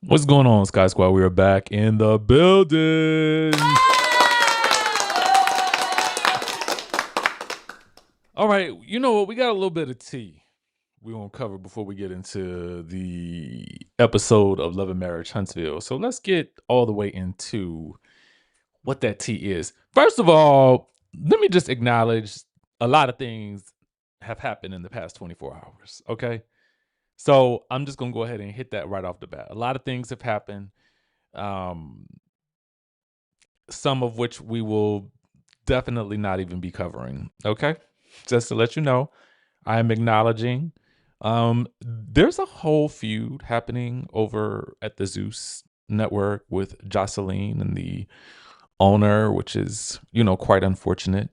What's going on, Sky Squad? We are back in the building. All right, you know what? We got a little bit of tea we want to cover before we get into the episode of Love and Marriage Huntsville. So let's get all the way into what that tea is. First of all, let me just acknowledge a lot of things have happened in the past 24 hours, okay? So I'm just going to go ahead and hit that right off the bat. A lot of things have happened. Some of which we will definitely not even be covering. Okay, just to let you know, I am acknowledging. There's a whole feud happening over at the Zeus network with Jocelyn and the owner, which is quite unfortunate.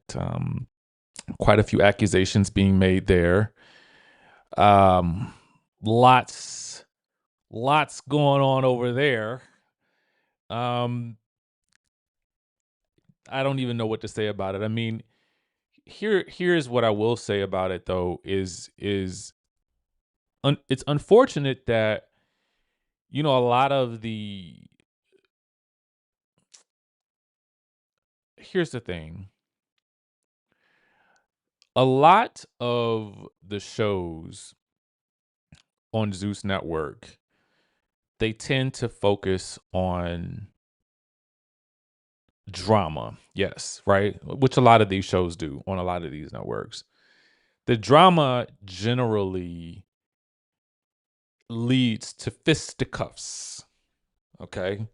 Quite a few accusations being made there. Lots going on over there. I don't even know what to say about it. I mean, here's what I will say about it though is it's unfortunate that a lot of the here's the thing. A lot of the shows on Zeus Network, they tend to focus on drama. Yes, right? Which a lot of these shows do on a lot of these networks. The drama generally leads to fisticuffs. Okay?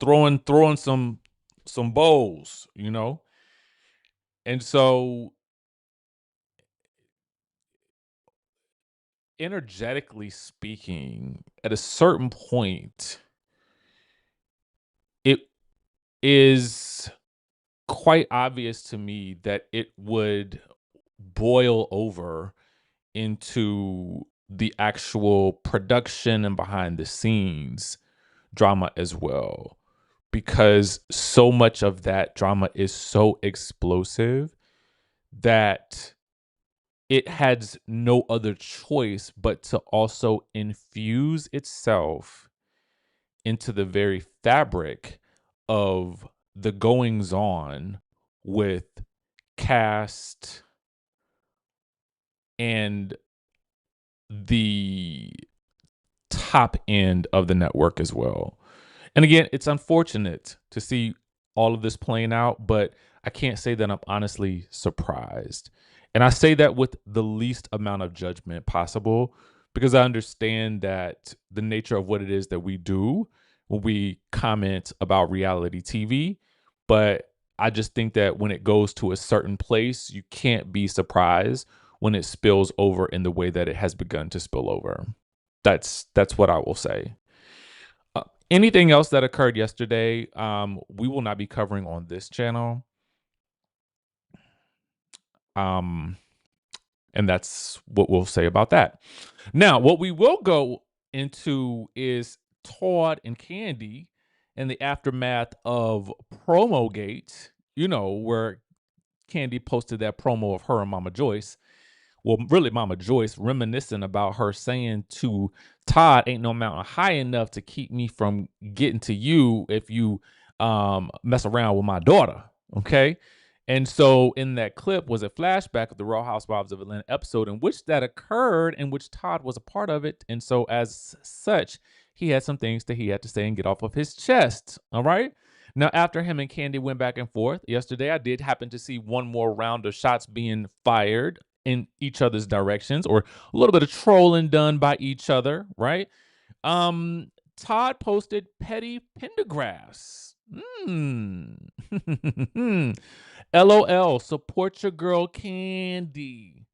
Throwing some bowls, And so energetically speaking, at a certain point, it is quite obvious to me that it would boil over into the actual production and behind the scenes drama as well, because so much of that drama is so explosive that it has no other choice but to also infuse itself into the very fabric of the goings on with cast and the top end of the network as well. And again, it's unfortunate to see all of this playing out, but I can't say that I'm honestly surprised. And I say that with the least amount of judgment possible, because I understand that the nature of what it is that we do when we comment about reality TV. But I just think that when it goes to a certain place, you can't be surprised when it spills over in the way that it has begun to spill over. That's what I will say. Anything else that occurred yesterday, we will not be covering on this channel. And that's what we'll say about that. Now, what we will go into is Todd and Candy and the aftermath of Promogate, where Candy posted that promo of her and Mama Joyce. Well, really, Mama Joyce reminiscing about her saying to Todd, "Ain't no mountain high enough to keep me from getting to you if you mess around with my daughter." Okay. And so in that clip was a flashback of the Real Housewives of Atlanta episode in which that occurred, in which Todd was a part of it. And so as such, he had some things that he had to say and get off of his chest. All right. Now, after him and Candy went back and forth yesterday, I did happen to see one more round of shots being fired in each other's directions, or a little bit of trolling done by each other, right? Todd posted petty pendergrass. LOL, support your girl Candy.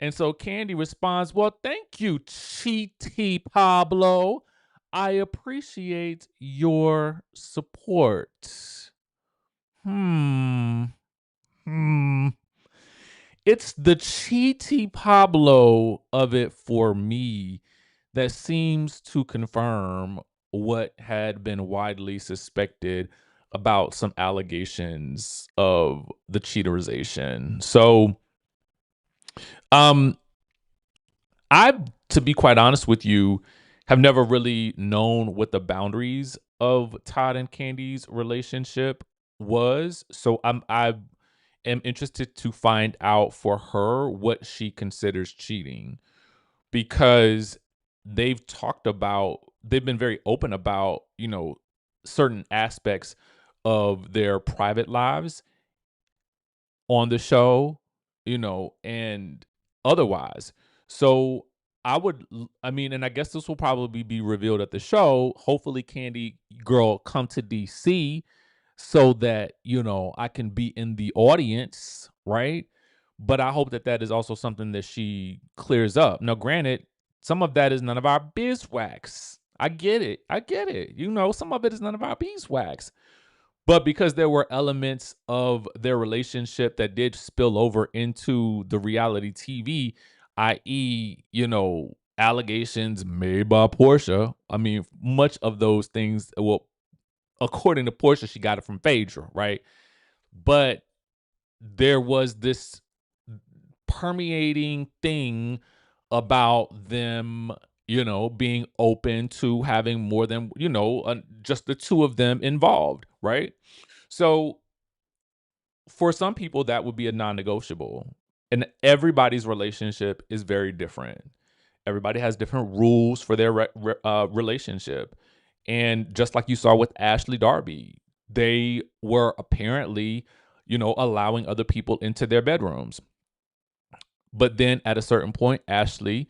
And so Candy responds, "Well, thank you, Cheaty Pablo. I appreciate your support." It's the Cheaty Pablo of it for me that seems to confirm what had been widely suspected about some allegations of the cheaterization. So, I, to be quite honest with you, have never really known what the boundaries of Todd and Candy's relationship was. So I am interested to find out for her what she considers cheating, because they've been very open about, certain aspects of their private lives on the show, and otherwise. So I mean, and I guess this will probably be revealed at the show. Hopefully, Candy girl come to DC so that, I can be in the audience, right? But I hope that that is also something that she clears up. Now, granted, some of that is none of our beeswax. I get it. I get it. Some of it is none of our beeswax. But because there were elements of their relationship that did spill over into the reality TV, i.e., allegations made by Portia. I mean, much of those things, well, according to Portia, she got it from Phaedra, right? But there was this permeating thing about them, being open to having more than, just the two of them involved, right? So for some people, that would be a non-negotiable. And everybody's relationship is very different. Everybody has different rules for their relationship. And just like you saw with Ashley Darby, they were apparently, allowing other people into their bedrooms. But then at a certain point, Ashley,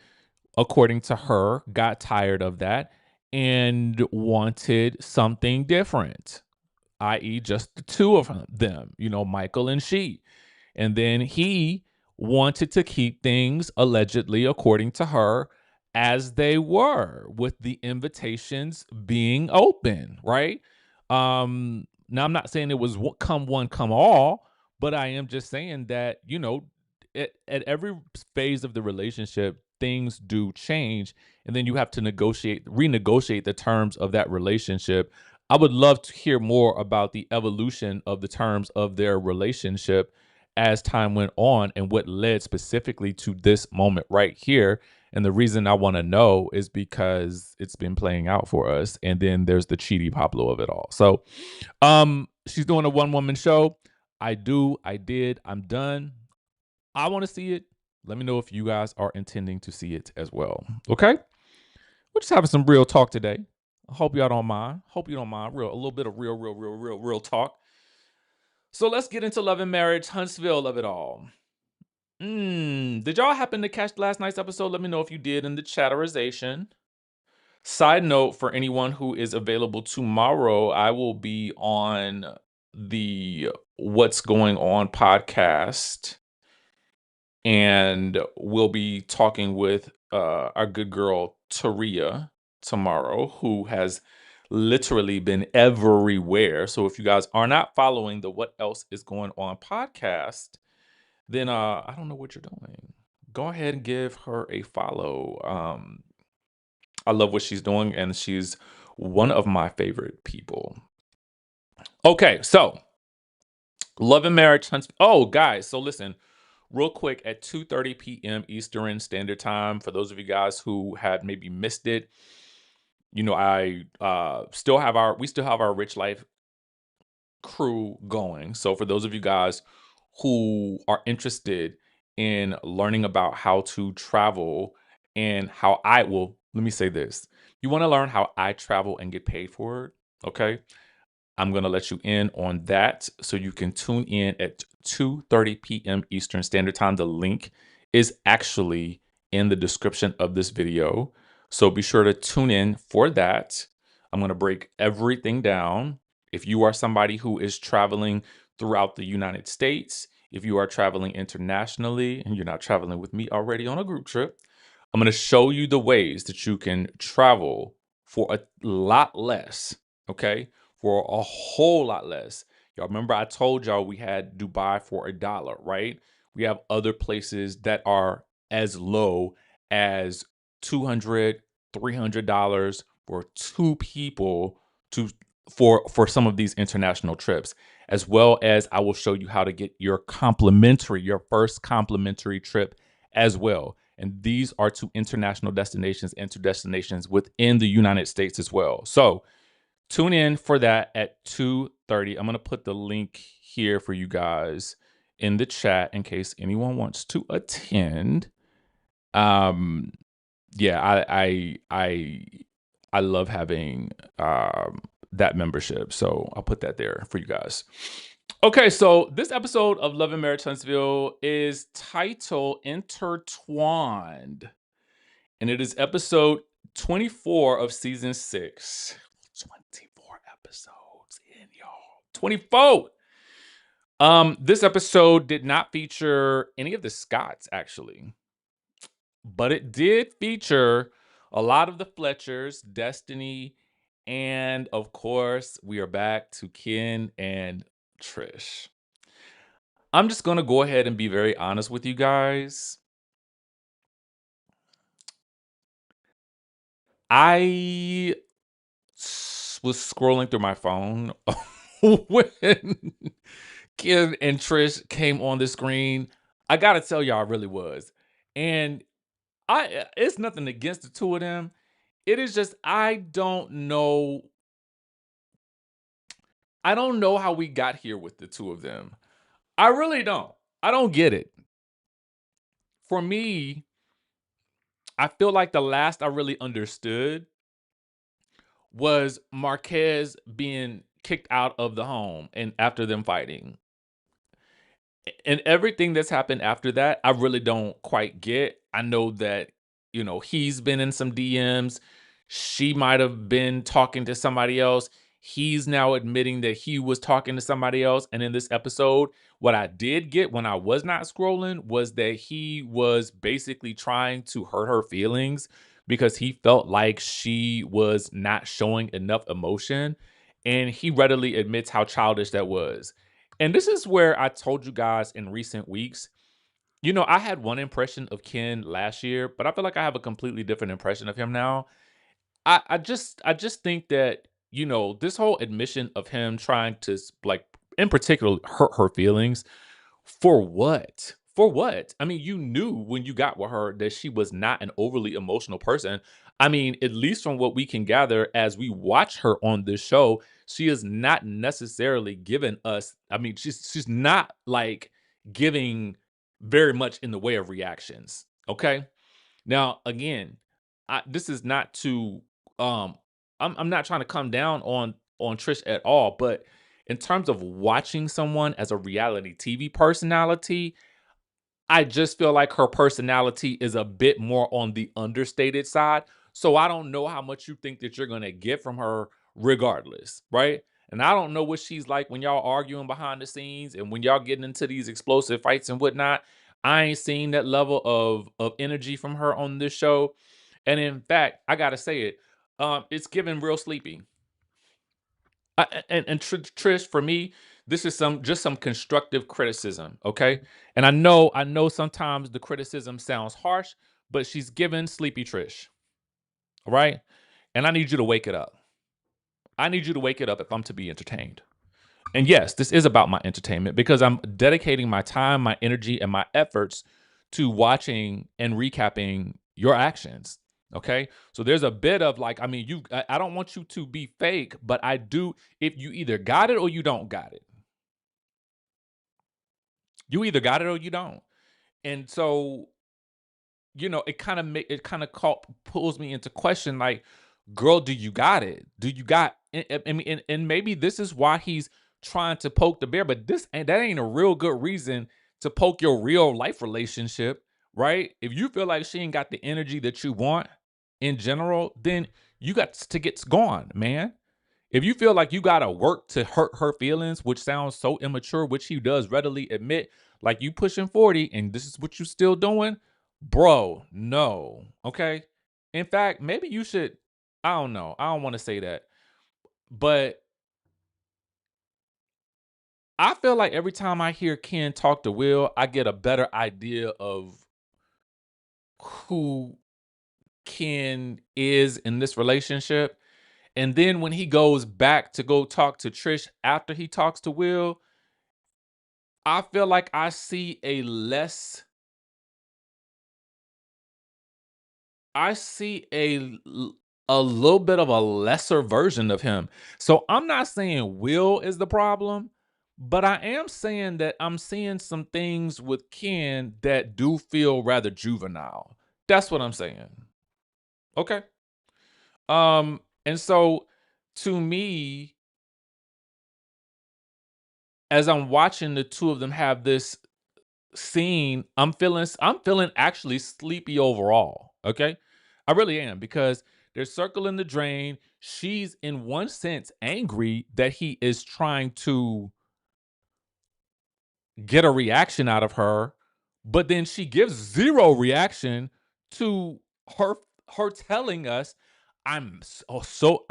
according to her, got tired of that and wanted something different, i.e., just the two of them, Michael and she. And then he wanted to keep things, allegedly, according to her, as they were, with the invitations being open, right? Now, I'm not saying it was come one, come all, but I am just saying that, at every phase of the relationship, things do change. And then you have to renegotiate the terms of that relationship. I would love to hear more about the evolution of the terms of their relationship as time went on and what led specifically to this moment right here. And the reason I want to know is because it's been playing out for us. And then there's the cheaty Pablo of it all. So she's doing a one-woman show. I did, I'm done. I want to see it. Let me know if you guys are intending to see it as well. Okay? We're just having some real talk today. I hope y'all don't mind. Hope you don't mind. A little bit of real talk. So let's get into Love and Marriage, Huntsville of it all. Did y'all happen to catch last night's episode? Let me know if you did in the chatterization. Side note, for anyone who is available tomorrow, I will be on the What's Going On podcast, and we'll be talking with our good girl Tricia tomorrow, who has literally been everywhere. So if you guys are not following the What Else Is Going On podcast, then I don't know what you're doing. Go ahead and give her a follow. I love what she's doing, and she's one of my favorite people. Okay, so Love and Marriage Hunts. Oh, guys, so listen, real quick, at 2:30 p.m. Eastern Standard Time, for those of you guys who had maybe missed it, I still have our Rich Life crew going. So for those of you guys who are interested in learning about how to travel and let me say this. You want to learn how I travel and get paid for it? Okay. I'm going to let you in on that, so you can tune in at 2:30 p.m. Eastern Standard Time. The link is actually in the description of this video. So be sure to tune in for that. I'm going to break everything down. If you are somebody who is traveling throughout the United States, if you are traveling internationally and you're not traveling with me already on a group trip, I'm going to show you the ways that you can travel for a lot less, okay? For a whole lot less. Y'all remember I told y'all we had Dubai for $1, right? We have other places that are as low as $200, $300 for two people for some of these international trips, as well as I will show you how to get your first complimentary trip as well. And these are to international destinations and to destinations within the United States as well. So tune in for that at 2:30. I'm going to put the link here for you guys in the chat in case anyone wants to attend. Yeah, I love having that membership. So I'll put that there for you guys. Okay, so this episode of Love and Marriage Huntsville is titled Inter-Twan-ed. And it is episode 24 of season 6. 24 episodes in, y'all. 24. This episode did not feature any of the Scotts, actually. But it did feature a lot of the Fletchers, Destiny, and of course, we are back to Ken and Trish. I'm just going to go ahead and be very honest with you guys. I was scrolling through my phone when Ken and Trish came on the screen. I got to tell y'all, I really was. And it's nothing against the two of them. It is just I don't know how we got here with the two of them. I really don't. I don't get it. For me, I feel like the last I really understood was Marquez being kicked out of the home and after them fighting. And everything that's happened after that, I really don't quite get. I know that, he's been in some DMs. She might have been talking to somebody else. He's now admitting that he was talking to somebody else. And in this episode, what I did get when I was not scrolling was that he was basically trying to hurt her feelings because he felt like she was not showing enough emotion. And he readily admits how childish that was. And this is where I told you guys in recent weeks, I had one impression of Ken last year, but I feel like I have a completely different impression of him now. I just think that, this whole admission of him trying to like in particular hurt her feelings for what? For what? I mean, you knew when you got with her that she was not an overly emotional person. I mean, at least from what we can gather as we watch her on this show, she is not necessarily giving us, I mean, she's not like giving very much in the way of reactions. Okay? Now, again, this is not to I'm not trying to come down on Trish at all, but in terms of watching someone as a reality TV personality, I just feel like her personality is a bit more on the understated side. So I don't know how much you think that you're going to get from her regardless, right? And I don't know what she's like when y'all arguing behind the scenes and when y'all getting into these explosive fights and whatnot. I ain't seen that level of energy from her on this show. And in fact, I gotta say it, it's giving real sleepy. Trish, for me, this is some constructive criticism, okay? And I know sometimes the criticism sounds harsh, but she's given sleepy Trish, all right? And I need you to wake it up. I need you to wake it up if I'm to be entertained. And yes, this is about my entertainment because I'm dedicating my time, my energy, and my efforts to watching and recapping your actions. Okay. So there's a bit of like, I mean, I don't want you to be fake, but I do. If you either got it or you don't got it, you either got it or you don't. And so, it kind of pulls me into question like, girl, do you got it? Do you got I mean, and maybe this is why he's trying to poke the bear, but that ain't a real good reason to poke your real life relationship, right? If you feel like she ain't got the energy that you want in general, then you got to get gone, man. If you feel like you gotta work to hurt her feelings, which sounds so immature, which he does readily admit, like you pushing 40 and this is what you still doing, bro, no. Okay. In fact, maybe you should, I don't know. I don't want to say that. But I feel like every time I hear Ken talk to Will, I get a better idea of who Ken is in this relationship. And then when he goes back to go talk to Trish after he talks to Will, I feel like I see a less I see a little bit of a lesser version of him. So I'm not saying Will is the problem, but I am saying that I'm seeing some things with Ken that do feel rather juvenile. That's what I'm saying. Okay. And so to me, as I'm watching the two of them have this scene, I'm feeling actually sleepy overall. Okay. I really am because they're circling the drain. She's in one sense angry that he is trying to get a reaction out of her, but then she gives zero reaction to her her telling us I'm so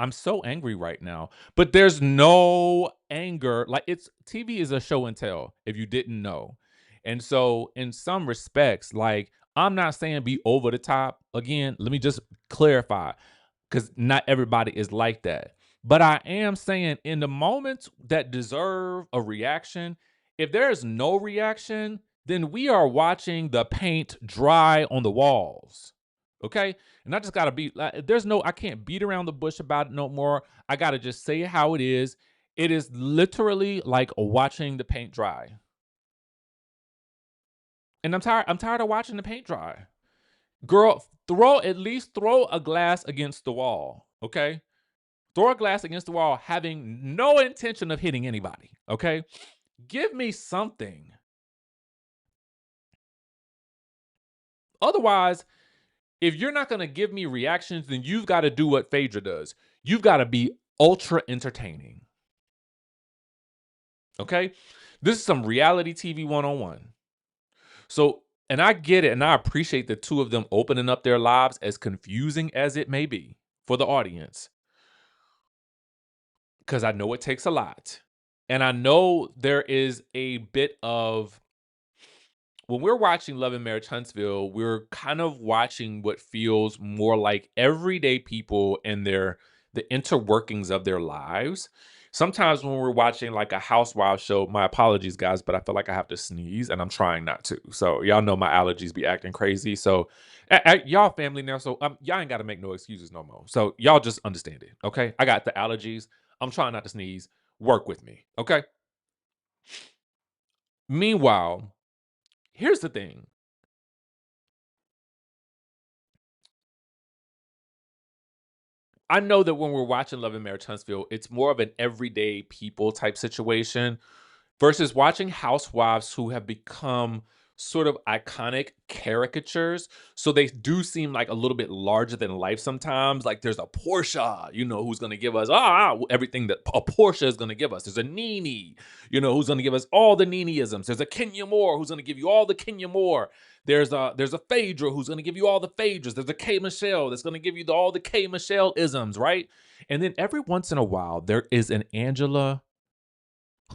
angry right now. But there's no anger. Like it's TV is a show and tell if you didn't know. And so in some respects, like I'm not saying be over the top. Again, let me just clarify because not everybody is like that. But I am saying in the moments that deserve a reaction, if there is no reaction, then we are watching the paint dry on the walls. Okay. And I just got to be like, I can't beat around the bush about it no more. I got to just say it how it is. It is literally like watching the paint dry. And I'm tired of watching the paint dry. Girl, throw a glass against the wall. Okay. Throw a glass against the wall having no intention of hitting anybody, okay? Give me something. Otherwise, if you're not going to give me reactions, then you've got to do what Phaedra does. You've got to be ultra entertaining, okay? This is some reality TV 101. So, and I get it, and I appreciate the two of them opening up their lives as confusing as it may be for the audience, because I know it takes a lot. And I know there is a bit of when we're watching Love and Marriage Huntsville, we're kind of watching what feels more like everyday people and the interworkings of their lives. Sometimes when we're watching like a housewife show, my apologies, guys, but I feel like I have to sneeze and I'm trying not to. So y'all know my allergies be acting crazy. So y'all family now, so y'all ain't got to make no excuses no more. So y'all just understand it, okay? I got the allergies. I'm trying not to sneeze. Work with me, okay? Meanwhile, here's the thing. I know that when we're watching Love and Marriage Huntsville, it's more of an everyday people type situation versus watching housewives who have become sort of iconic caricatures. So they do seem like a little bit larger than life sometimes. Like there's a Portia, who's going to give us everything that a Portia is going to give us. There's a Nene, who's going to give us all the Nene-isms. There's a Kenya Moore who's going to give you all the Kenya Moore. There's a Phaedra who's going to give you all the Phaedras. There's a K Michelle that's going to give you all the K Michelle isms, right? And then every once in a while there is an Angela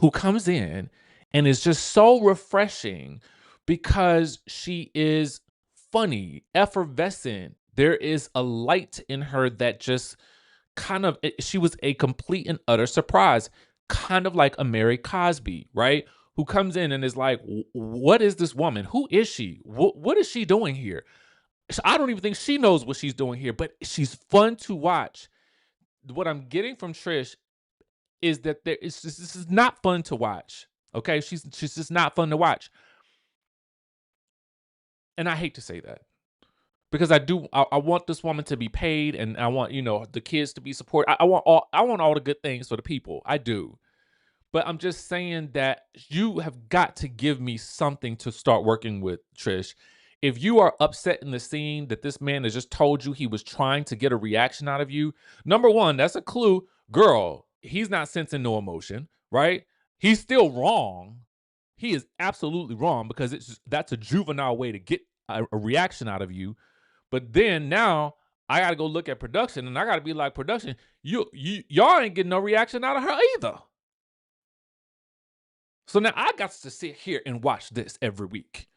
who comes in and is just so refreshing because she is funny, effervescent. There is a light in her that just she was a complete and utter surprise, kind of like a Mary Cosby, right? Who comes in and is like, what is this woman? Who is she? What is she doing here? I don't even think she knows what she's doing here, but she's fun to watch. What I'm getting from Trish is that this is not fun to watch. Okay, she's just not fun to watch, and I hate to say that because I want this woman to be paid, and I want the kids to be supported. I want all the good things for the people. I do, but I'm just saying that you have got to give me something to start working with, Trish. If you are upset in the scene that this man has just told you he was trying to get a reaction out of you, number one, that's a clue. Girl, he's not sensing no emotion, right? He's still wrong. He is absolutely wrong because that's a juvenile way to get a reaction out of you. But then now I got to go look at production and I got to be like, production, y'all ain't getting no reaction out of her either. So now I got to sit here and watch this every week.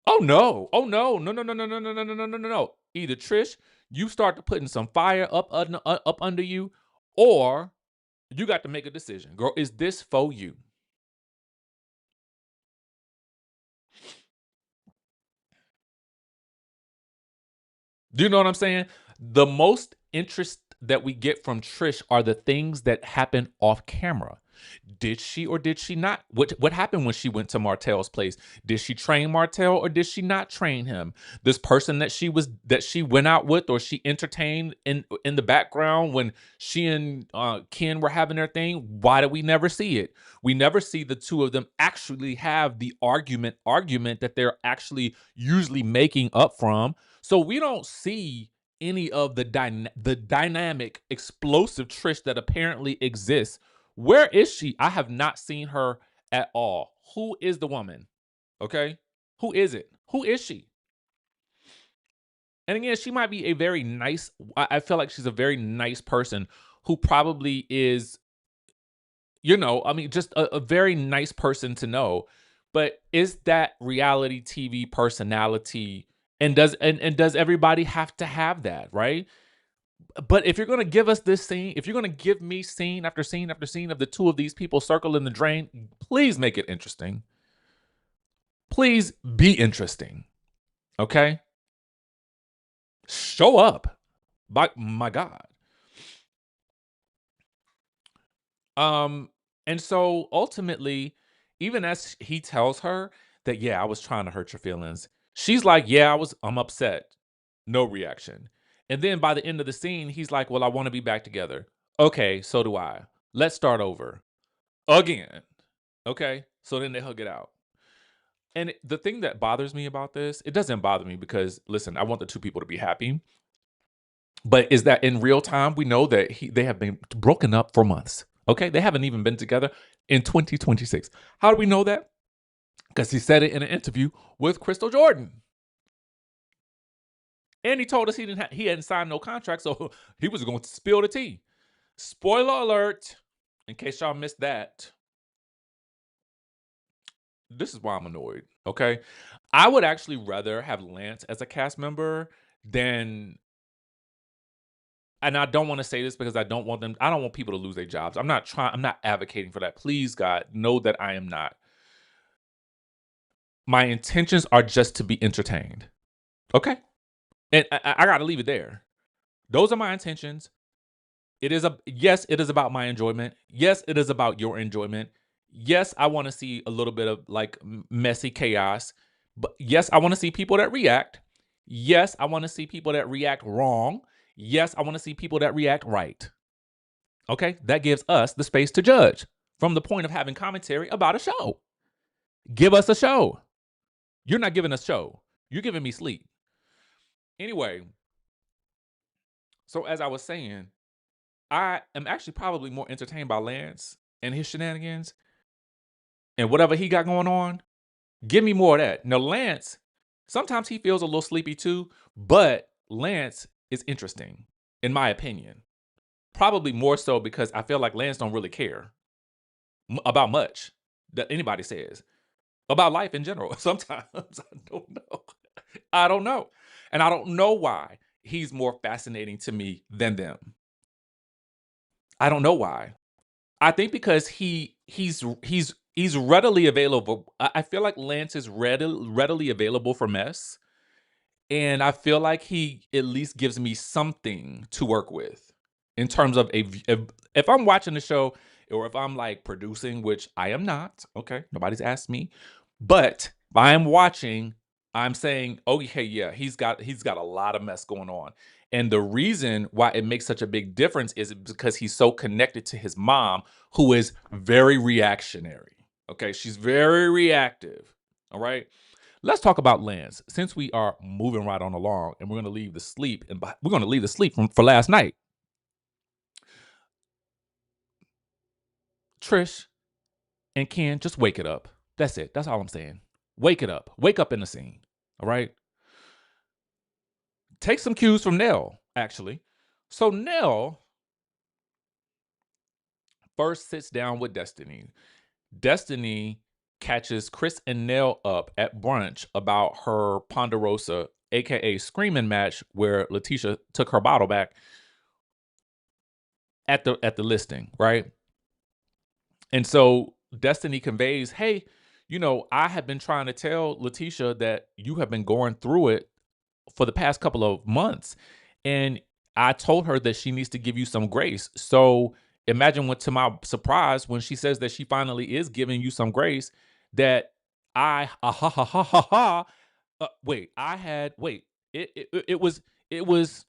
Oh no. Oh no. No, no, no, no, no, no, no, no, no, no, no, no. Either Trish, you start to putting some fire up under you, or you got to make a decision. Girl, is this for you? Do you know what I'm saying? The most interest that we get from Trish are the things that happen off camera. Did she or did she not? What happened when she went to Martell's place? Did she train Martell or did she not train him? This person that she went out with or she entertained in the background when she and Ken were having their thing. Why did we never see it? We never see the two of them actually have the argument that they're actually usually making up from. So we don't see any of the dynamic, explosive Trish that apparently exists. Where is she? I have not seen her at all. Who is the woman? Okay. Who is it? Who is she? And again, she might be a very nice, I feel like she's a very nice person who probably is, I mean, just a very nice person to know. But is that reality TV personality? And does everybody have to have that, right? But if you're gonna give us this scene, if you're gonna give me scene after scene after scene of the two of these people circling the drain, please make it interesting. Please be interesting. Okay? Show up. By my God. And so ultimately, even as he tells her that, yeah, I was trying to hurt your feelings, she's like, yeah, I'm upset. No reaction. And then by the end of the scene, he's like, well, I want to be back together. Okay, so do I. Let's start over. Again. Okay. So then they hug it out. And the thing that bothers me about this, it doesn't bother me because, listen, I want the two people to be happy. But is that in real time, we know that they have been broken up for months. Okay. They haven't even been together in 2026. How do we know that? Because he said it in an interview with Crystal Jordan. And he told us he hadn't signed no contract, so he was going to spill the tea. Spoiler alert, in case y'all missed that. This is why I'm annoyed, okay? I would actually rather have Lance as a cast member than, and I don't want to say this because I don't want people to lose their jobs. I'm not advocating for that. Please, God, know that I am not. My intentions are just to be entertained, okay? And I got to leave it there. Those are my intentions. Yes, it is about my enjoyment. Yes, it is about your enjoyment. Yes, I want to see a little bit of like messy chaos. But yes, I want to see people that react. Yes, I want to see people that react wrong. Yes, I want to see people that react right. Okay? That gives us the space to judge from the point of having commentary about a show. Give us a show. You're not giving us show. You're giving me sleep. Anyway, so as I was saying, I am actually probably more entertained by Lance and his shenanigans and whatever he got going on. Give me more of that. Now, Lance, sometimes he feels a little sleepy too, but Lance is interesting, in my opinion. Probably more so because I feel like Lance don't really care about much that anybody says. About life in general. Sometimes I don't know. I don't know. And I don't know why he's more fascinating to me than them. I don't know why. I think because he's readily available. I feel like Lance is readily available for mess, and I feel like he at least gives me something to work with in terms of if I'm watching the show or if I'm like producing, which I am not. Okay, nobody's asked me, but if I am watching, I'm saying, okay, yeah, he's got a lot of mess going on. And the reason why it makes such a big difference is because he's so connected to his mom, who is very reactionary. Okay, she's very reactive. All right. Let's talk about Lance since we are moving right on along, and we're going to leave the sleep for last night. Trish and Ken, just wake it up. That's it. That's all I'm saying. Wake it up. Wake up in the scene. All right. Take some cues from Nell, actually. So Nell first sits down with Destiny. Destiny catches Chris and Nell up at brunch about her Ponderosa, aka screaming match, where Letitia took her bottle back at the listing, right? And so Destiny conveys, hey, I have been trying to tell Letitia that you have been going through it for the past couple of months. And I told her that she needs to give you some grace. So imagine what, to my surprise, when she says that she finally is giving you some grace, that I, ha ha ha ha ha, wait, I had, wait, it was, it was,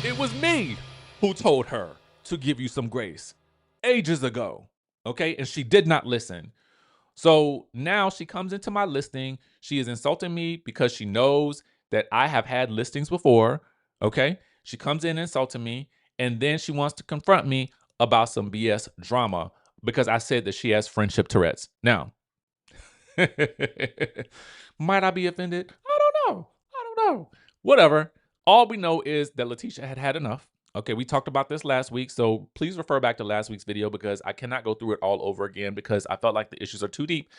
it was me who told her to give you some grace ages ago. Okay. And she did not listen. So now she comes into my listing. She is insulting me because she knows that I have had listings before. Okay. She comes in insulting me. And then she wants to confront me about some BS drama because I said that she has friendship Tourette's. Now, might I be offended? I don't know. I don't know. Whatever. All we know is that Letitia had had enough. Okay, we talked about this last week, so please refer back to last week's video because I cannot go through it all over again because I felt like the issues are too deep.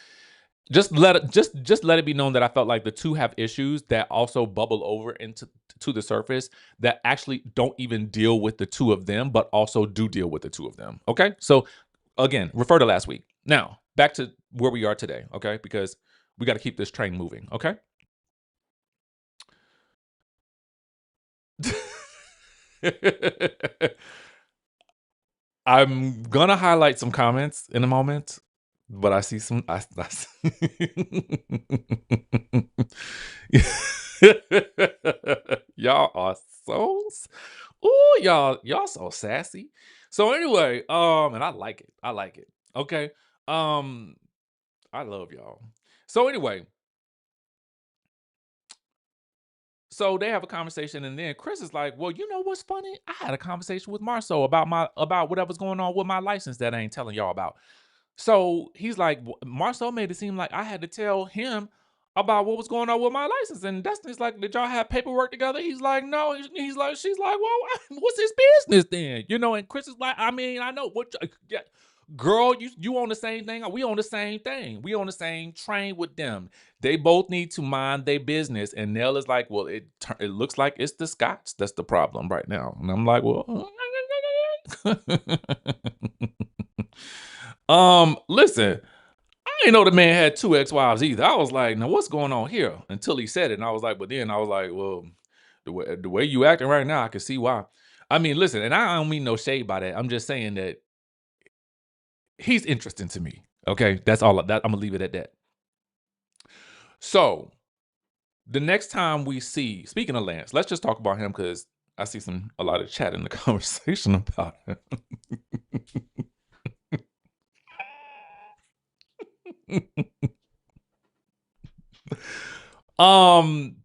Just let it be known that I felt like the two have issues that also bubble over into to the surface that actually don't even deal with the two of them, but also do deal with the two of them. Okay, so again, refer to last week. Now back to where we are today. Okay, because we got to keep this train moving. Okay. I'm gonna highlight some comments in a moment, but I see some. Y'all are so. Oh, y'all so sassy. So anyway, and I like it. I like it. Okay. Um, I love y'all. So anyway, so they have a conversation, and then Chris is like, "Well, you know what's funny? I had a conversation with Marceau about whatever's going on with my license that I ain't telling y'all about." So he's like, Marceau made it seem like I had to tell him about what was going on with my license, and Destiny's like, "Did y'all have paperwork together?" He's like, "No." He's like, she's like, "Well, what's his business then?" You know, and Chris is like, "I mean, I know what, yeah, girl, you on the same thing. We on the same thing. We on the same train with them. They both need to mind their business." And Nell is like, "Well, it looks like it's the Scots that's the problem right now." And I'm like, "Well, listen, I didn't know the man had two ex-wives either. I was like, now what's going on here?" Until he said it. And I was like, but then I was like, well, the way you acting right now, I can see why. I mean, listen, and I don't mean no shade by that. I'm just saying that he's interesting to me. Okay. That's all that I'm gonna leave it at that. So the next time we see, speaking of Lance, let's just talk about him because I see a lot of chat in the conversation about him. um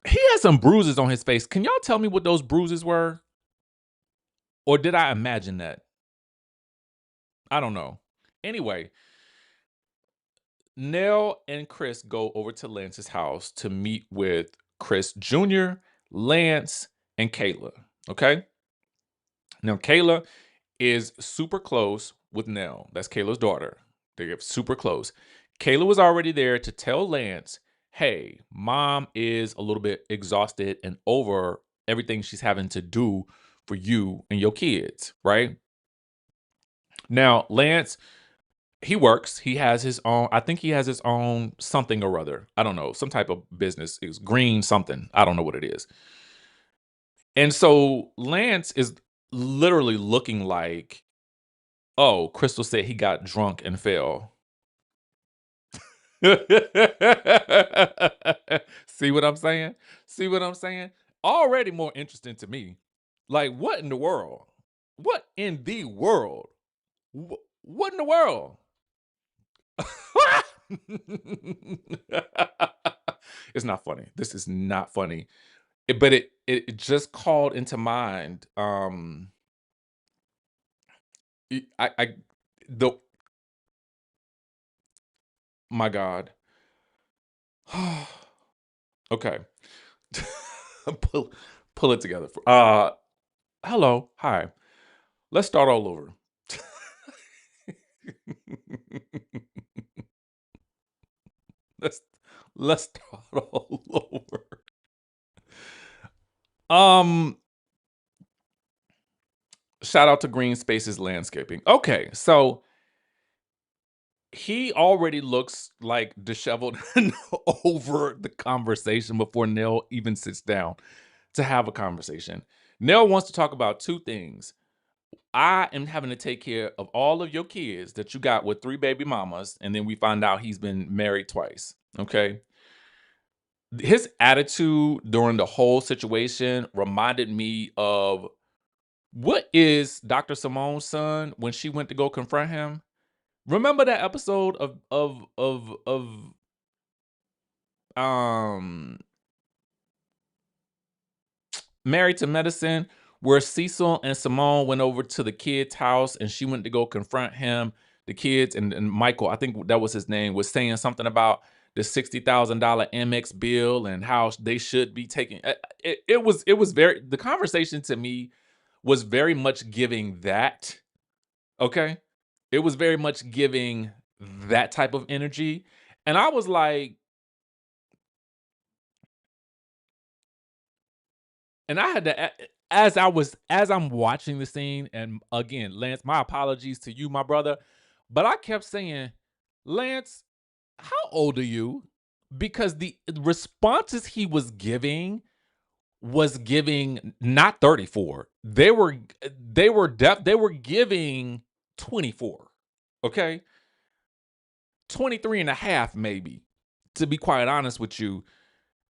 he has some bruises on his face. Can y'all tell me what those bruises were? Or did I imagine that? I don't know. Anyway, Nell and Chris go over to Lance's house to meet with Chris Jr., Lance, and Kayla. Okay. Now, Kayla is super close with Nell. That's Kayla's daughter. They get super close. Kayla was already there to tell Lance, hey, mom is a little bit exhausted and over everything she's having to do for you and your kids, right? Now, Lance, he works. He has his own, I think he has his own something or other. I don't know, some type of business. It's green something. I don't know what it is. And so Lance is literally looking like, oh, Crystal said he got drunk and fell. See what I'm saying? See what I'm saying? Already more interesting to me. Like, what in the world? What in the world? What in the world? It's not funny. This is not funny. But it just called into mind. I the my God. Okay. pull pull it together. Hello, hi. Let's start all over. let's let's start all over. Um, Shout out to Green Spaces Landscaping. Okay, so he already looks like disheveled over the conversation before Nell even sits down to have a conversation. Nell wants to talk about two things. I am having to take care of all of your kids that you got with 3 baby mamas, and then we find out he's been married twice. Okay. His attitude during the whole situation reminded me of what is Dr. Simone's son when she went to go confront him? Remember that episode of um Married to Medicine where Cecil and Simone went over to the kid's house and she went to go confront him. The kids and Michael, I think that was his name, was saying something about the $60,000 MX bill and how they should be taking. It was very, the conversation to me was very much giving that. Okay, it was very much giving that type of energy, and I was like, and I had to as I'm watching the scene, and again, Lance, my apologies to you, my brother, but I kept saying, Lance, how old are you? Because the responses he was giving not 34. They were giving 24. Okay? 23 and a half maybe, to be quite honest with you,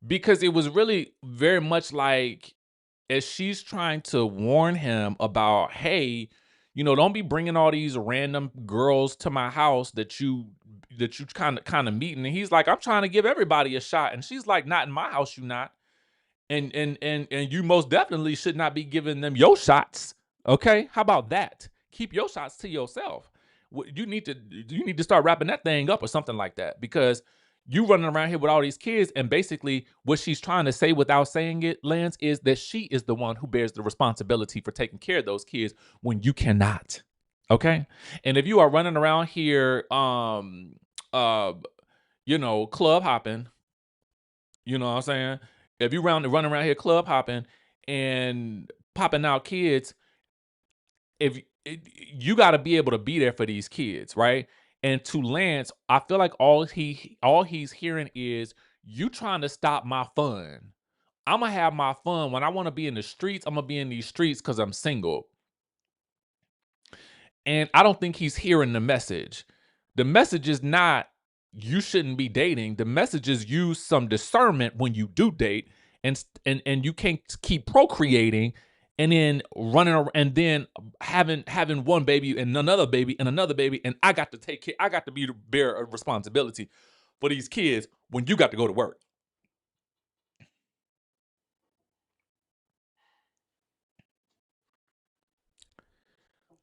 because it was really very much like, as she's trying to warn him about, hey, don't be bringing all these random girls to my house that you kind of meeting. And he's like, I'm trying to give everybody a shot. And she's like, not in my house, you not. And you most definitely should not be giving them your shots. Okay, how about that? Keep your shots to yourself. You need to start wrapping that thing up or something like that, because you running around here with all these kids, and basically what she's trying to say without saying it, Lance, is that she is the one who bears the responsibility for taking care of those kids when you cannot. Okay, and if you are running around here, uh, club hopping, you know what I'm saying? If you running around here club hopping and popping out kids, if you got to be able to be there for these kids, right? And to Lance, I feel like all he's hearing is, you trying to stop my fun. I'm gonna have my fun when I want to be in the streets. I'm gonna be in these streets because I'm single. And I don't think he's hearing the message. The message is not, you shouldn't be dating. The message is, use some discernment when you do date, and you can't keep procreating and then running around and then having one baby and another baby and another baby, and I got to take care. I got to be the bearer of responsibility for these kids when you got to go to work.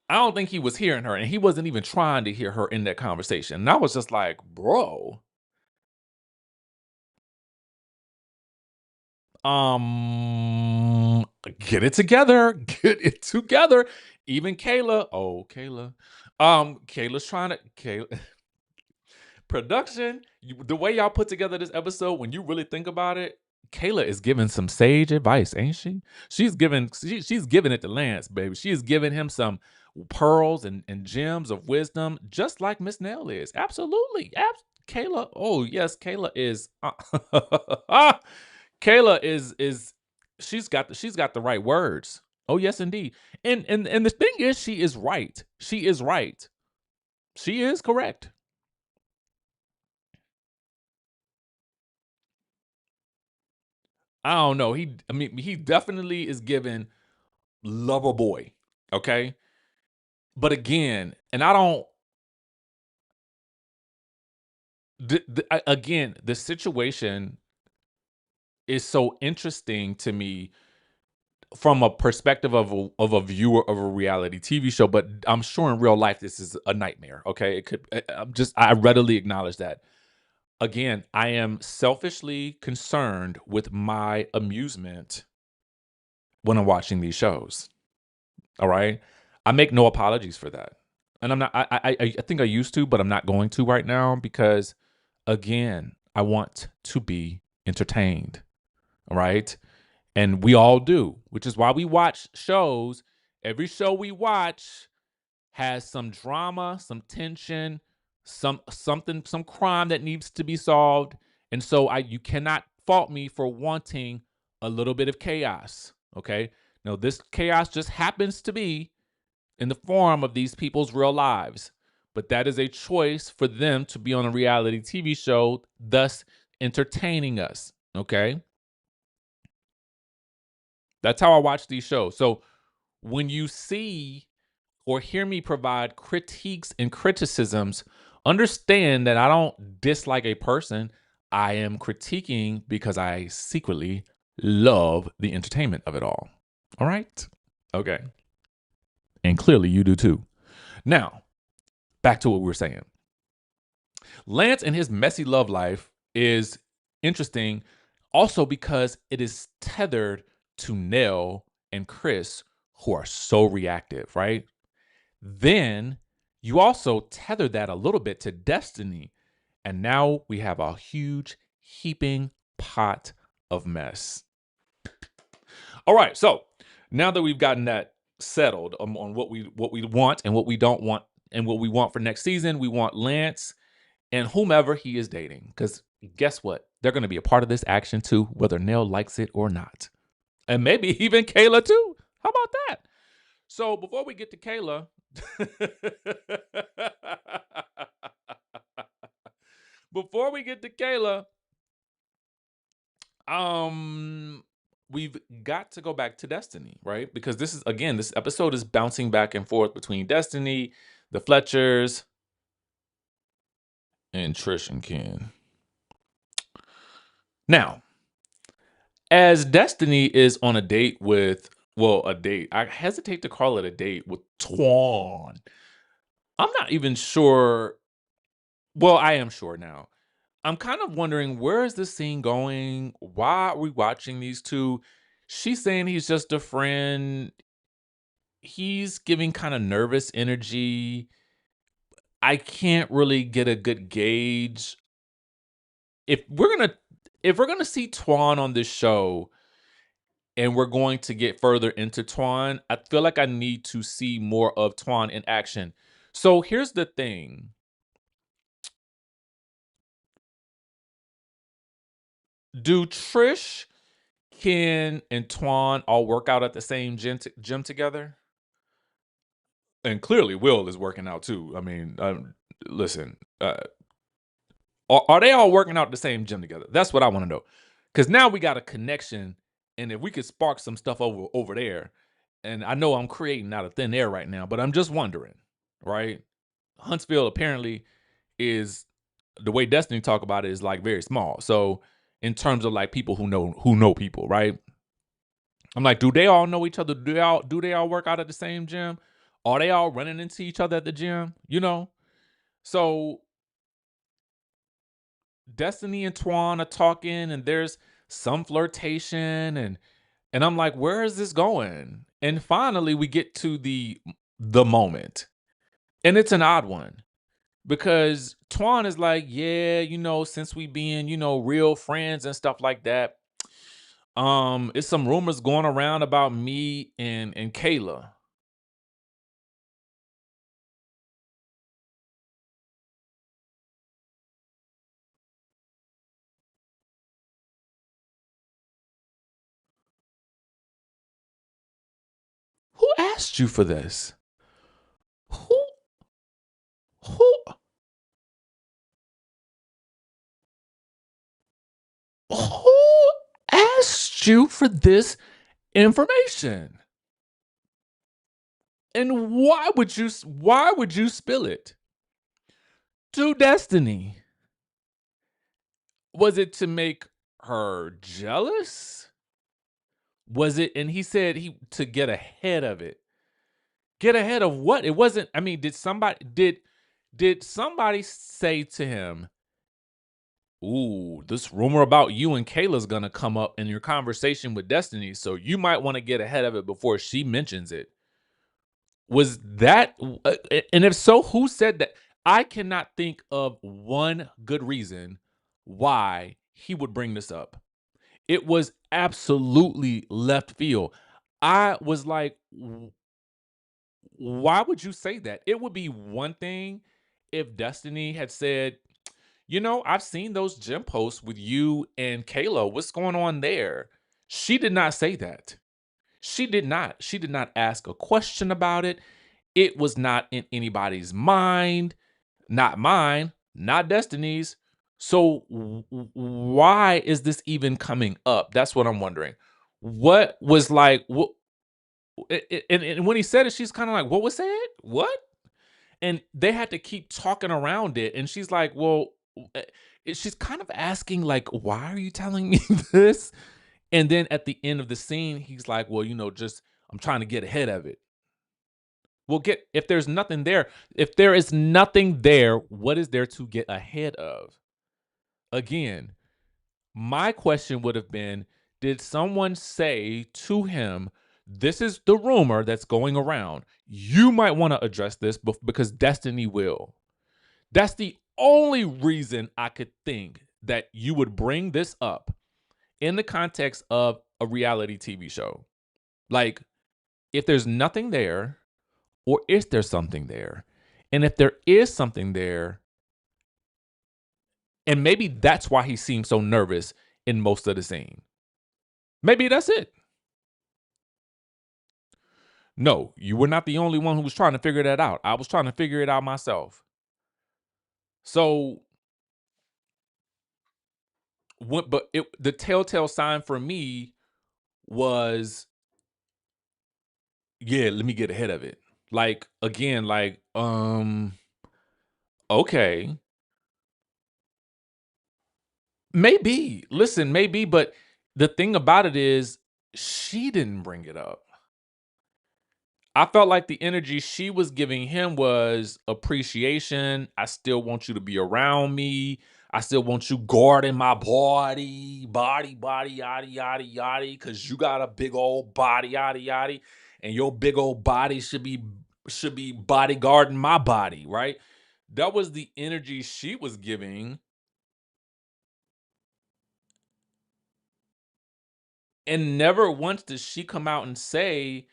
I don't think he was hearing her, and he wasn't even trying to hear her in that conversation. And I was just like, bro, get it together. Get it together. Even Kayla. Oh, Kayla. Kayla's trying to Kayla production. The way y'all put together this episode, when you really think about it, Kayla is giving some sage advice, ain't she? She's giving it to Lance, baby. She is giving him some pearls and gems of wisdom, just like Miss Nell is. Absolutely. Kayla. Oh, yes, Kayla is Kayla is she's got the right words. Oh, yes, indeed. And the thing is, she is right. She is right. She is correct. I don't know. He definitely is given lover boy. Okay. But again, and I don't, again, the situation is so interesting to me from a perspective of a viewer of a reality TV show, but I'm sure in real life this is a nightmare. Okay. I readily acknowledge that. Again, I am selfishly concerned with my amusement when I'm watching these shows. All right. I make no apologies for that. And I'm not, I think I used to, but I'm not going to right now, because again, I want to be entertained. All right. And we all do, which is why we watch shows. Every show we watch has some drama, some tension, some crime that needs to be solved. And so you cannot fault me for wanting a little bit of chaos. Okay. Now, this chaos just happens to be in the form of these people's real lives. But that is a choice for them to be on a reality TV show, thus entertaining us. Okay. That's how I watch these shows. So when you see or hear me provide critiques and criticisms, understand that I don't dislike a person. I am critiquing because I secretly love the entertainment of it all. All right? Okay. And clearly you do too. Now, back to what we were saying. Lance and his messy love life is interesting also because it is tethered to Nell and Chris, who are so reactive, right? Then you also tether that a little bit to Destiny. And now we have a huge heaping pot of mess. All right. So now that we've gotten that settled on what we want and what we don't want and what we want for next season, we want Lance and whomever he is dating. Because guess what? They're going to be a part of this action too, whether Nell likes it or not. And maybe even Kayla too. How about that? So before we get to Kayla, before we get to Kayla, we've got to go back to Destiny, right? Because this episode is bouncing back and forth between Destiny, the Fletchers, and Trish and Ken. Now, as Destiny is on a date with, I hesitate to call it a date with Twan. I'm not even sure. Well, I am sure now. I'm kind of wondering, where is this scene going? Why are we watching these two? She's saying he's just a friend. He's giving kind of nervous energy. I can't really get a good gauge. If we're gonna see Twan on this show and we're going to get further into Twan, I feel like I need to see more of Twan in action. So here's the thing. Do Trish, Ken, and Twan all work out at the same gym together? And clearly Will is working out too. I mean, listen, are they all working out at the same gym together? That's what I want to know. Because now we got a connection, and if we could spark some stuff over there, and I know I'm creating out of thin air right now, but I'm just wondering, right? Huntsville apparently is, the way Destiny talk about it, is like very small. So in terms of like people who know people, right? I'm like, do they all know each other? Do they all work out at the same gym? Are they all running into each other at the gym? You know? So Destiny and Twan are talking, and there's some flirtation, and I'm like, where is this going? And finally we get to the moment. And it's an odd one. Because Twan is like, yeah, since we being, real friends and stuff like that, it's some rumors going around about me and Kayla. Who asked you for this? Who who who asked you for this information? And why would you spill it to Destiny? Was it to make her jealous? Was it, and he said to get ahead of it. Get ahead of what? It wasn't, I mean, did somebody say to him, ooh, this rumor about you and Kayla's gonna come up in your conversation with Destiny, so you might want to get ahead of it before she mentions it? Was that, and if so, who said that? I cannot think of one good reason why he would bring this up. It was absolutely left field. I was like, why would you say that? It would be one thing if Destiny had said, I've seen those gym posts with you and Kayla. What's going on there? She did not say that. She did not. She did not ask a question about it. It was not in anybody's mind, not mine, not Destiny's. So why is this even coming up? That's what I'm wondering. What was like, what, and when he said it, she's kind of like, what was said? What? And they had to keep talking around it. And she's like, well, eh, she's kind of asking, like, why are you telling me this? And then at the end of the scene, he's like, well, just I'm trying to get ahead of it. Well, if there's nothing there, if there is nothing there, what is there to get ahead of? Again, my question would have been, did someone say to him, this is the rumor that's going around. You might want to address this because Destiny will. That's the only reason I could think that you would bring this up in the context of a reality TV show. Like, if there's nothing there, or is there something there? And if there is something there, and maybe that's why he seems so nervous in most of the scene. Maybe that's it. No, you were not the only one who was trying to figure that out. I was trying to figure it out myself. So, the telltale sign for me was, yeah, let me get ahead of it. Like, again, like, okay. Maybe. Listen, maybe, but the thing about it is she didn't bring it up. I felt like the energy she was giving him was appreciation. I still want you to be around me. I still want you guarding my body, yada, yada, yada, because you got a big old body, yada, yada, and your big old body should be bodyguarding my body, right? That was the energy she was giving. And never once did she come out and say,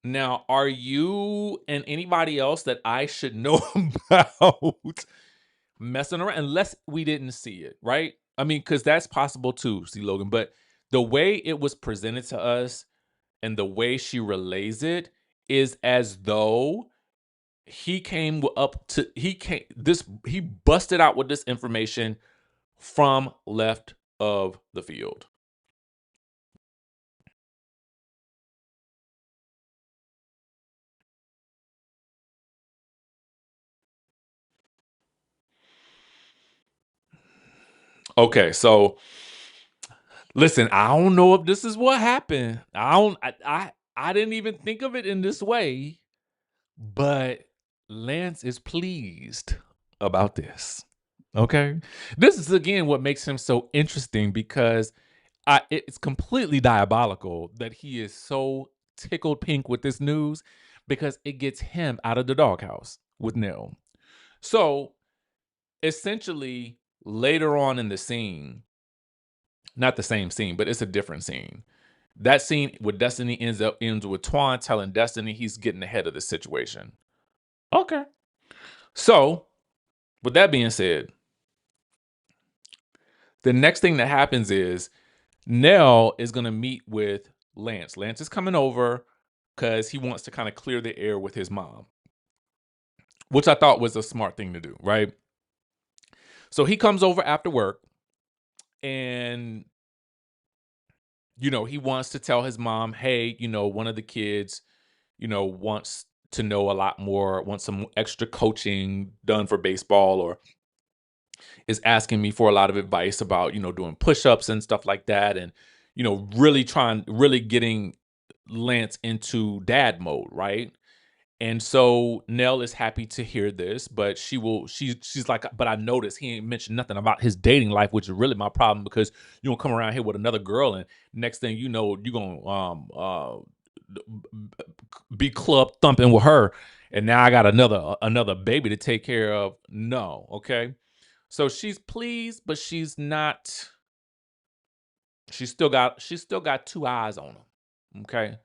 now, are you and anybody else that I should know about messing around? Unless we didn't see it, right? I mean, because that's possible too, see, Logan. But the way it was presented to us and the way she relays it is as though he busted out with this information from left of the field. Okay, so listen, I don't know if this is what happened. I didn't even think of it in this way, but Lance is pleased about this. Okay? This is again what makes him so interesting because it's completely diabolical that he is so tickled pink with this news because it gets him out of the doghouse with Nell. So, essentially later on in the scene, not the same scene, but it's a different scene. That scene with Destiny ends with Twan telling Destiny he's getting ahead of the situation. Okay. So, with that being said, the next thing that happens is Nell is going to meet with Lance. Lance is coming over because he wants to kind of clear the air with his mom, which I thought was a smart thing to do, right? So he comes over after work and, he wants to tell his mom, hey, one of the kids, wants to know a lot more, wants some extra coaching done for baseball, or is asking me for a lot of advice about, doing push-ups and stuff like that. And, really getting Lance into dad mode, right? And so Nell is happy to hear this, but she's like, but I noticed he ain't mentioned nothing about his dating life, which is really my problem because you don't come around here with another girl and next thing you know, you're gonna be club thumping with her, and now I got another baby to take care of. No, okay. So she's pleased, but she's not. She's still got two eyes on him. Okay.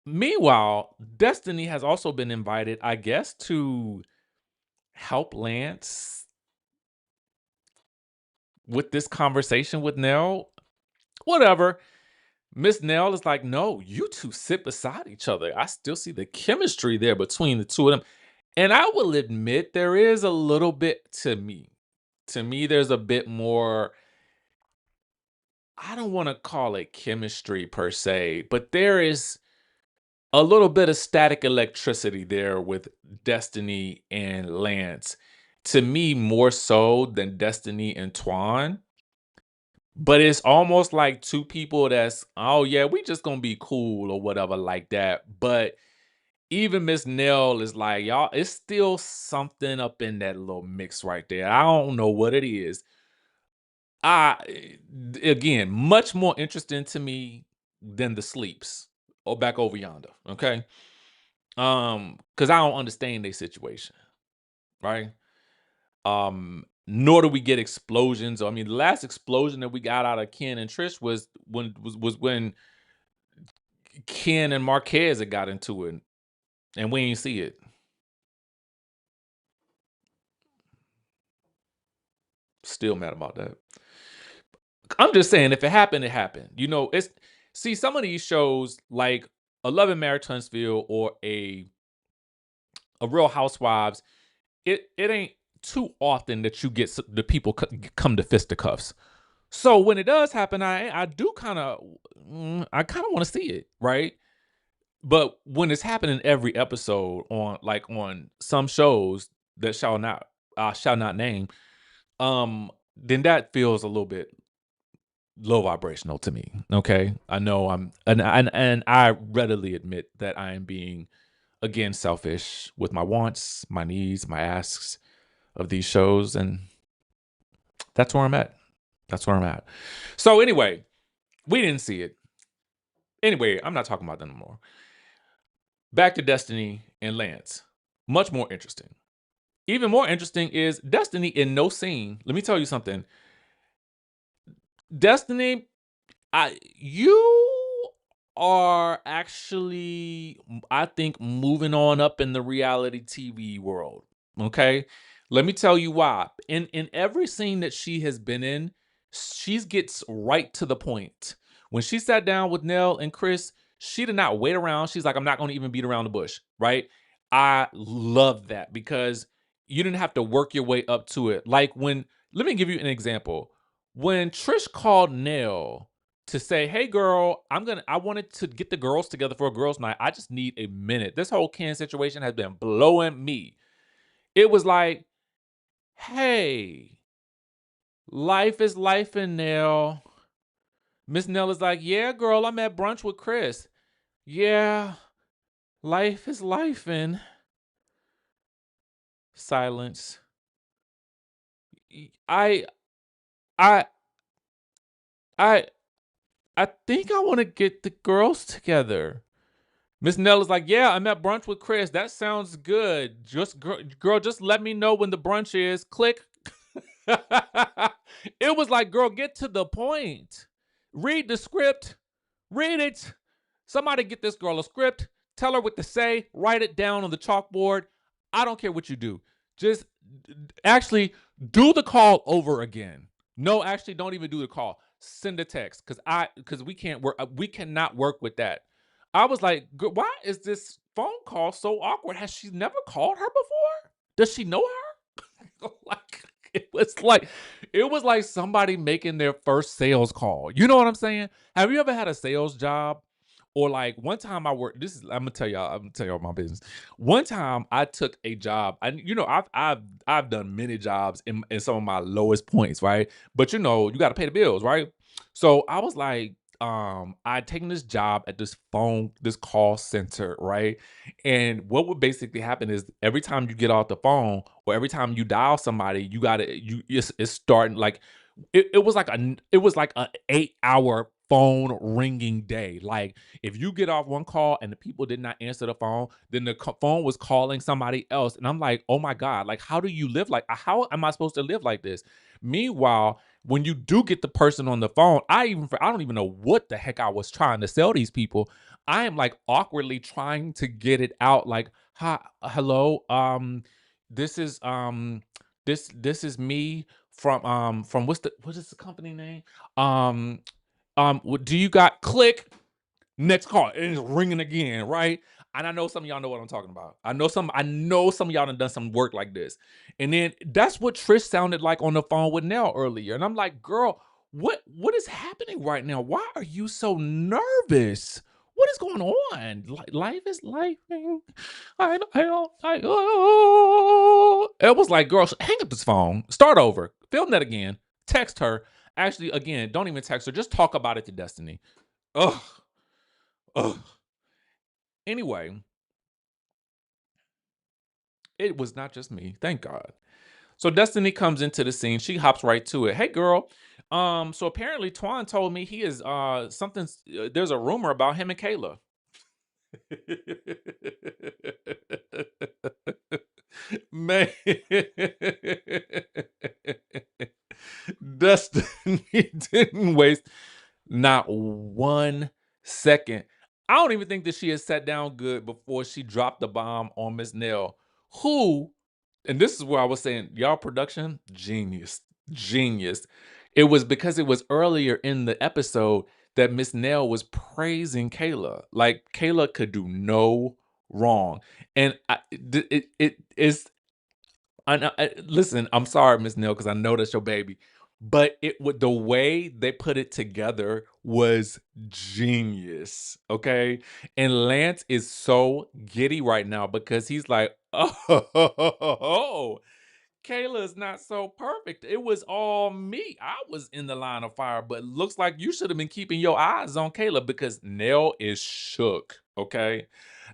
Meanwhile, Destiny has also been invited, I guess, to help Lance with this conversation with Nell. Whatever. Miss Nell is like, no, you two sit beside each other. I still see the chemistry there between the two of them. And I will admit there is a little bit to me. To me, there's a bit more, I don't want to call it chemistry per se, but there is a little bit of static electricity there with Destiny and Lance. To me, more so than Destiny and Twan. But it's almost like two people that's, oh yeah, we just gonna be cool or whatever like that. But even Miss Nell is like, y'all, it's still something up in that little mix right there. I don't know what it is. Again, much more interesting to me than the sleeps or back over yonder. Okay. Because I don't understand their situation, right? Nor do we get explosions. I mean, the last explosion that we got out of Ken and Trish was when Ken and Marquez had got into it, and we ain't see it. Still mad about that. I'm just saying, if it happened, it happened. You know, some of these shows like a Love and Marriage Huntsville or a Real Housewives. It ain't too often that you get the people come to fisticuffs. So when it does happen, I do kind of want to see it, right? But when it's happening every episode on some shows that shall not name, then that feels a little bit low vibrational to me. Okay, I know and I readily admit that I am being, again, selfish with my wants, my needs, my asks of these shows, and that's where I'm at. That's where I'm at. So anyway, we didn't see it. Anyway, I'm not talking about that no more. Back to Destiny and Lance. Much more interesting. Even more interesting is Destiny in no scene. Let me tell you something. Destiny, you are actually, I think, moving on up in the reality TV world. Okay? Let me tell you why. In every scene that she has been in, she gets right to the point. When she sat down with Nell and Chris, she did not wait around. She's like, I'm not going to even beat around the bush, right? I love that because you didn't have to work your way up to it. Like let me give you an example. When Trish called Nell to say, hey girl, I wanted to get the girls together for a girls' night. I just need a minute. This whole Ken situation has been blowing me. It was like, hey, life is life in Nell. Miss Nell is like, yeah, girl, I'm at brunch with Chris. Yeah, life is life in silence. I I I I think I want to get the girls together. Miss Nell is like, yeah, I'm at brunch with Chris. That sounds good. Just girl, just let me know when the brunch is. Click. It was like, girl, get to the point. Read the script. Read it. Somebody get this girl a script. Tell her what to say. Write it down on the chalkboard. I don't care what you do. Just actually do the call over again. No, actually, don't even do the call. Send a text because we can't work. We cannot work with that. I was like, why is this phone call so awkward? Has she never called her before? Does she know her? Like it was like somebody making their first sales call. You know what I'm saying? Have you ever had a sales job? Or like one time I worked. I'm gonna tell y'all my business. One time I took a job. And I've done many jobs in some of my lowest points, right? But you got to pay the bills, right? So I was like, I'd taken this job at this call center, right? And what would basically happen is every time you get off the phone or every time you dial somebody, it's starting like it was like a 8-hour phone ringing day. Like if you get off one call and the people did not answer the phone, then the phone was calling somebody else. And I'm like, oh my God, like how do you live how am I supposed to live like this? Meanwhile, when you do get the person on the phone, I don't even know what the heck I was trying to sell these people. I am like awkwardly trying to get it out like, hi, hello, this is this is me from what is the company name? Um do you got click next call and it's ringing again, right? And I know some of y'all know what I'm talking about. I know some of y'all done some work like this. And then that's what Trish sounded like on the phone with Nell earlier. And I'm like, girl, what is happening right now? Why are you so nervous? What is going on? Life is life. Oh. It was like, girl, hang up this phone. Start over. Film that again. Text her. Actually, again, don't even text her. Just talk about it to Destiny. Ugh. Ugh. Anyway, it was not just me. Thank God. So Destiny comes into the scene. She hops right to it. Hey, girl. So apparently Twan told me he is something. There's a rumor about him and Kayla. Man, Destiny didn't waste not 1 second. I don't even think that she had sat down good before she dropped the bomb on Miss Nell, who, and this is where I was saying, y'all production, genius, genius. It was because it was earlier in the episode that Miss Nell was praising Kayla. Like Kayla could do no wrong. And it is listen, I'm sorry, Miss Nell, because I know that's your baby. But it would the way they put it together was genius. Okay. And Lance is so giddy right now because he's like, oh, Kayla is not so perfect. It was all me. I was in the line of fire, but looks like you should have been keeping your eyes on Kayla because Nell is shook. Okay.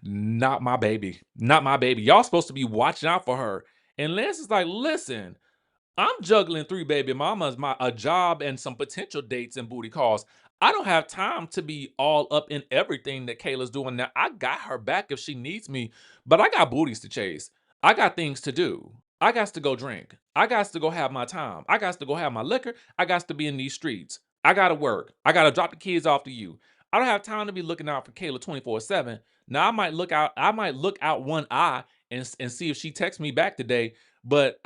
Not my baby. Not my baby. Y'all supposed to be watching out for her. And Lance is like, listen, I'm juggling 3 baby mamas, a job, and some potential dates and booty calls. I don't have time to be all up in everything that Kayla's doing now. I got her back if she needs me, but I got booties to chase. I got things to do. I got to go drink. I got to go have my time. I got to go have my liquor. I got to be in these streets. I got to work. I got to drop the kids off to you. I don't have time to be looking out for Kayla 24/7. Now I might look out one eye and see if she texts me back today, but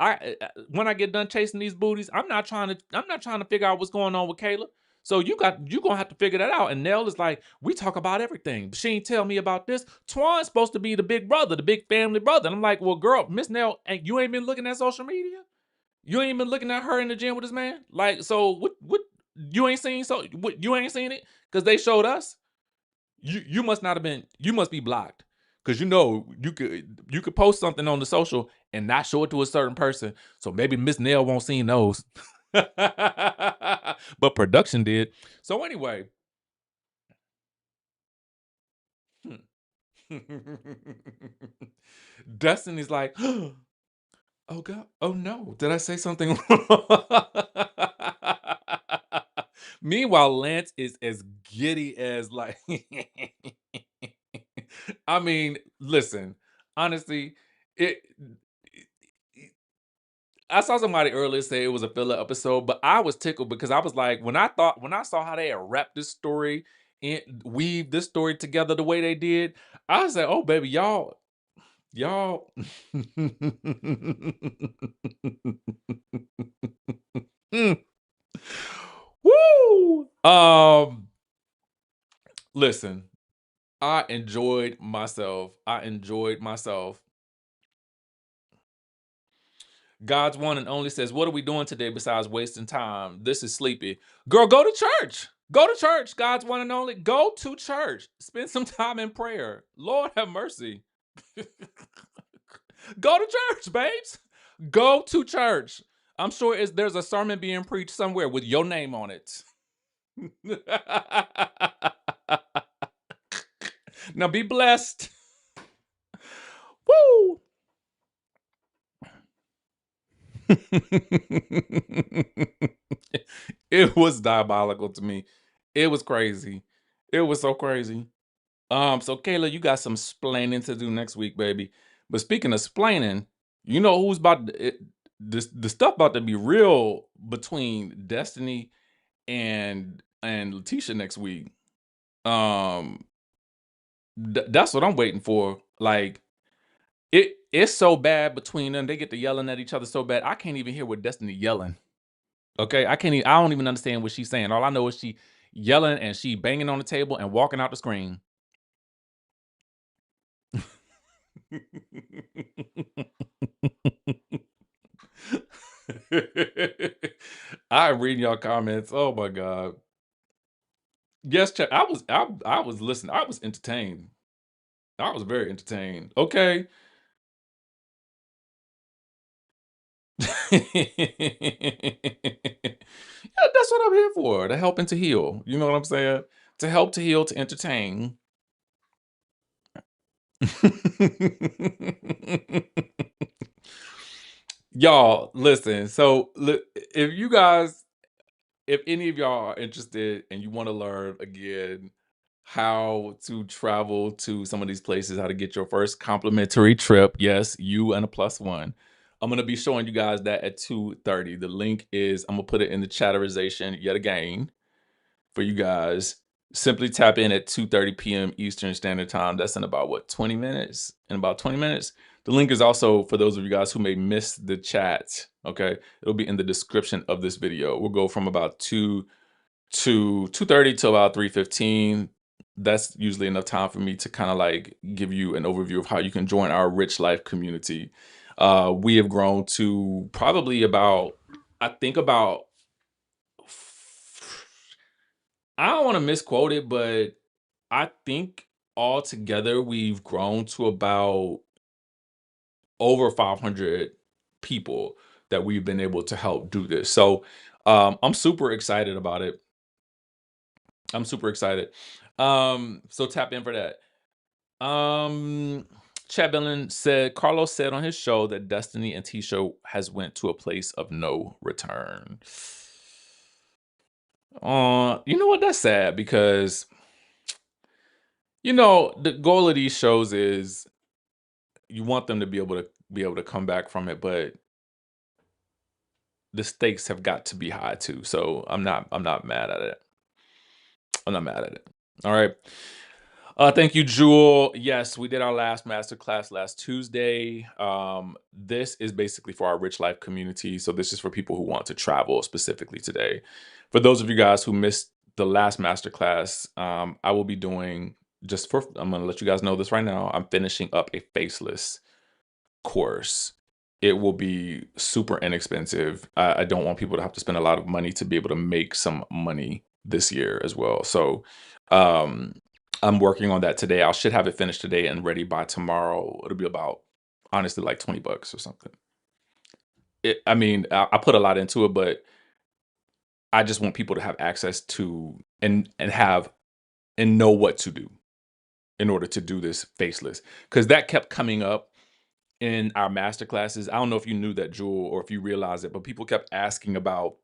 when I get done chasing these booties, I'm not trying to figure out what's going on with Kayla. So you gonna have to figure that out. And Nell is like, we talk about everything. But she ain't tell me about this. Twan's supposed to be the big brother, the big family brother. And I'm like, well, girl, Miss Nell, you ain't been looking at social media? You ain't been looking at her in the gym with this man? Like, so what you ain't seen you ain't seen it? Because they showed us. You must not have been, you must be blocked. Cause you could post something on the social and not show it to a certain person. So maybe Miss Nell won't see those. But production did. So anyway. Destiny's like, oh God, oh no, did I say something wrong? Meanwhile, Lance is as giddy as like I mean, listen, honestly, it I saw somebody earlier say it was a filler episode, but I was tickled because I was like, when I saw how they had wrapped this story and weave this story together the way they did, I was like, oh baby, y'all. Mm. Woo! Listen, I enjoyed myself. I enjoyed myself. God's one and only says, what are we doing today besides wasting time? This is sleepy. Girl, go to church. Go to church. God's one and only. Go to church. Spend some time in prayer. Lord have mercy. Go to church, babes. Go to church. I'm sure there's a sermon being preached somewhere with your name on it. Now be blessed. Woo! It was diabolical to me. It was crazy. It was so crazy. So Kayla, you got some splaining to do next week, baby. But speaking of splaining, you know who's about to, the stuff about to be real between Destiny and Letitia next week. Um, that's what I'm waiting for. Like It's so bad between them. They get to yelling at each other so bad. I can't even hear what Destiny yelling. Okay, I don't even understand what she's saying. All I know is she yelling and she banging on the table and walking out the screen. I'm reading y'all comments. Oh my god. Yes, I was listening. I was entertained. I was very entertained. Okay. Yeah, that's what I'm here for. To help and to heal. You know what I'm saying? To help, to heal, to entertain. Y'all, listen. So, if you guys, if any of y'all are interested and you want to learn again how to travel to some of these places, how to get your first complimentary trip, yes, you and a plus one. I'm gonna be showing you guys that at 2:30. The link is I'm gonna put it in the chatterization yet again for you guys. Simply tap in at 2:30 p.m. Eastern Standard Time. That's in about what 20 minutes? In about 20 minutes. The link is also for those of you guys who may miss the chat. Okay, it'll be in the description of this video. We'll go from about 2 to 2:30 to about 3:15. That's usually enough time for me to kind of like give you an overview of how you can join our Rich Life community. We have grown to probably about, I think about, I don't want to misquote it, but I think altogether we've grown to about over 500 people that we've been able to help do this. So I'm super excited about it. I'm super excited. So tap in for that. Chad Bellin said Carlos said on his show that Destiny and Tisha has went to a place of no return. You know what? That's sad because the goal of these shows is you want them to be able to come back from it, but the stakes have got to be high too. So I'm not mad at it. I'm not mad at it. All right. Thank you, Jewel. Yes, we did our last masterclass last Tuesday. This is basically for our Rich Life community. So this is for people who want to travel specifically today. For those of you guys who missed the last masterclass, I will be doing I'm going to let you guys know this right now. I'm finishing up a faceless course. It will be super inexpensive. I don't want people to have to spend a lot of money to be able to make some money this year as well. So, um, I'm working on that today. I should have it finished today and ready by tomorrow. It'll be about, honestly, like $20 or something. I mean, I put a lot into it, but I just want people to have access to and have and know what to do in order to do this faceless. Because that kept coming up in our master classes. I don't know if you knew that, Jewel, or if you realized it, but people kept asking about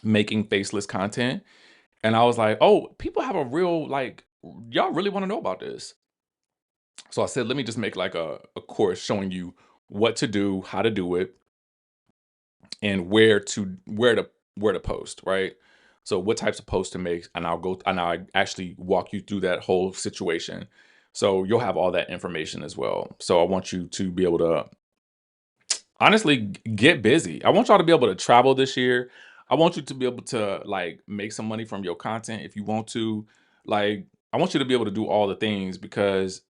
making faceless content. And I was like, oh, people have a real, like, y'all really want to know about this. So I said, let me just make like a course showing you what to do, how to do it, and where to post, right? So what types of posts to make, and I actually walk you through that whole situation. So you'll have all that information as well. So I want you to be able to honestly get busy. I want y'all to be able to travel this year. I want you to be able to like make some money from your content if you want to. Like, I want you to be able to do all the things because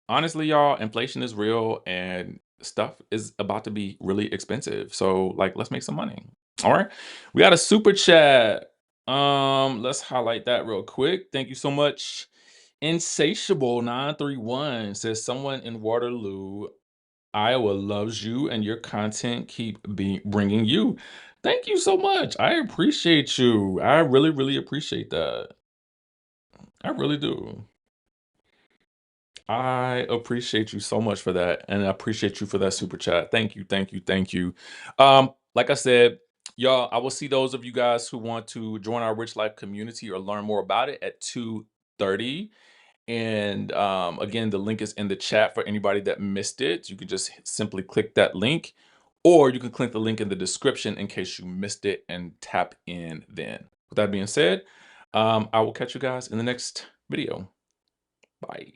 honestly, y'all, inflation is real and stuff is about to be really expensive. So, like, let's make some money. All right. We got a super chat. Let's highlight that real quick. Thank you so much. Insatiable 931 says someone in Waterloo, Iowa loves you and your content keep bringing you. Thank you so much. I appreciate you. I really, really appreciate that. I really do. I appreciate you so much for that, and I appreciate you for that super chat. Thank you, thank you, thank you. Like I said, y'all, I will see those of you guys who want to join our Rich Life community or learn more about it at 2:30. And again, the link is in the chat for anybody that missed it. You can just simply click that link, or you can click the link in the description in case you missed it and tap in then. With that being said, I will catch you guys in the next video. Bye.